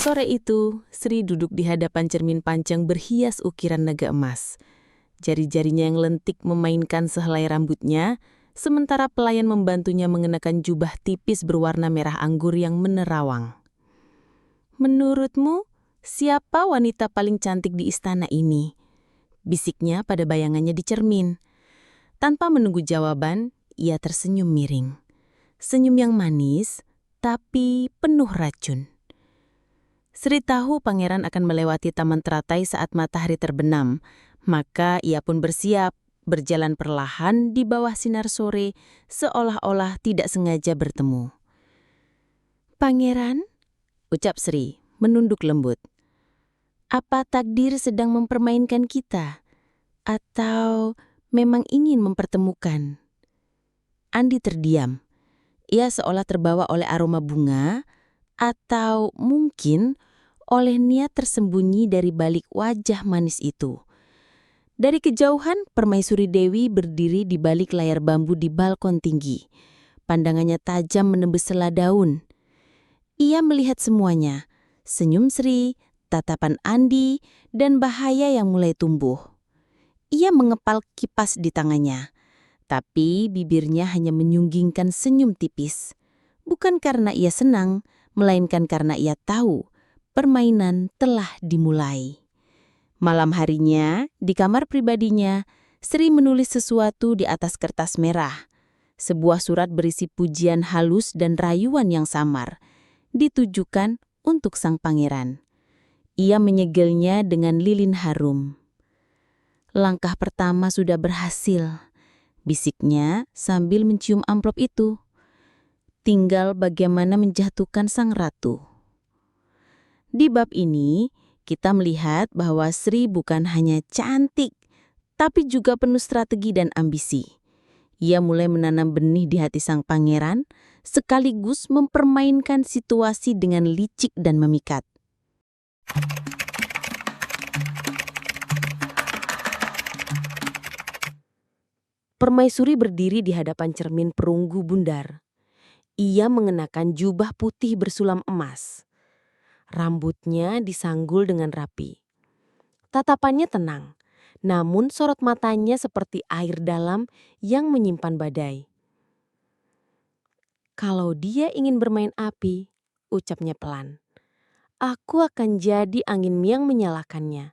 Sore itu, Sri duduk di hadapan cermin panjang berhias ukiran naga emas. Jari-jarinya yang lentik memainkan sehelai rambutnya, sementara pelayan membantunya mengenakan jubah tipis berwarna merah anggur yang menerawang. "Menurutmu, siapa wanita paling cantik di istana ini?" bisiknya pada bayangannya di cermin. Tanpa menunggu jawaban, ia tersenyum miring. Senyum yang manis, tapi penuh racun. Sri tahu pangeran akan melewati taman teratai saat matahari terbenam, maka ia pun bersiap, berjalan perlahan di bawah sinar sore, seolah-olah tidak sengaja bertemu. "Pangeran," ucap Sri, menunduk lembut. "Apa takdir sedang mempermainkan kita? Atau memang ingin mempertemukan?" Andi terdiam. Ia seolah terbawa oleh aroma bunga, atau mungkin oleh niat tersembunyi dari balik wajah manis itu. Dari kejauhan, Permaisuri Dewi berdiri di balik layar bambu di balkon tinggi. Pandangannya tajam menembus sela daun. Ia melihat semuanya, senyum Sri, tatapan Andi, dan bahaya yang mulai tumbuh. Ia mengepal kipas di tangannya, tapi bibirnya hanya menyunggingkan senyum tipis. Bukan karena ia senang, melainkan karena ia tahu permainan telah dimulai. Malam harinya, di kamar pribadinya, Sri menulis sesuatu di atas kertas merah. Sebuah surat berisi pujian halus dan rayuan yang samar, ditujukan untuk sang pangeran. Ia menyegelnya dengan lilin harum. "Langkah pertama sudah berhasil," bisiknya sambil mencium amplop itu. "Tinggal bagaimana menjatuhkan sang ratu." Di bab ini, kita melihat bahwa Sri bukan hanya cantik, tapi juga penuh strategi dan ambisi. Ia mulai menanam benih di hati sang pangeran, sekaligus mempermainkan situasi dengan licik dan memikat. Permaisuri berdiri di hadapan cermin perunggu bundar. Ia mengenakan jubah putih bersulam emas. Rambutnya disanggul dengan rapi. Tatapannya tenang, namun sorot matanya seperti air dalam yang menyimpan badai. "Kalau dia ingin bermain api," ucapnya pelan, "aku akan jadi angin yang menyalakannya,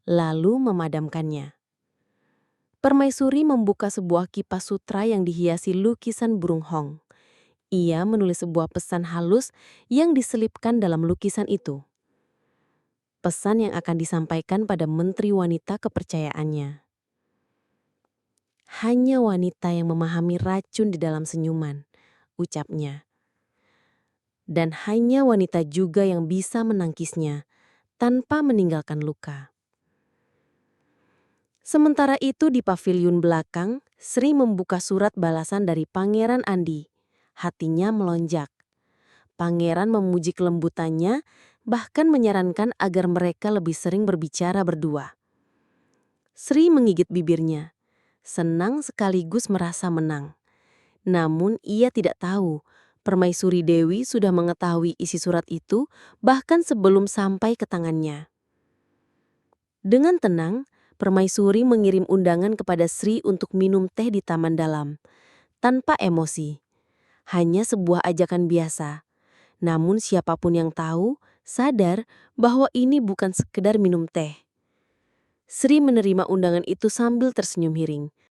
lalu memadamkannya." Permaisuri membuka sebuah kipas sutra yang dihiasi lukisan burung hong. Ia menulis sebuah pesan halus yang diselipkan dalam lukisan itu. Pesan yang akan disampaikan pada menteri wanita kepercayaannya. "Hanya wanita yang memahami racun di dalam senyuman," ucapnya. "Dan hanya wanita juga yang bisa menangkisnya tanpa meninggalkan luka." Sementara itu di paviliun belakang, Sri membuka surat balasan dari Pangeran Andi. Hatinya melonjak. Pangeran memuji kelembutannya, bahkan menyarankan agar mereka lebih sering berbicara berdua. Sri menggigit bibirnya, senang sekaligus merasa menang. Namun ia tidak tahu, Permaisuri Dewi sudah mengetahui isi surat itu bahkan sebelum sampai ke tangannya. Dengan tenang, Permaisuri mengirim undangan kepada Sri untuk minum teh di taman dalam. Tanpa emosi, hanya sebuah ajakan biasa. Namun siapapun yang tahu, sadar bahwa ini bukan sekedar minum teh. Sri menerima undangan itu sambil tersenyum miring.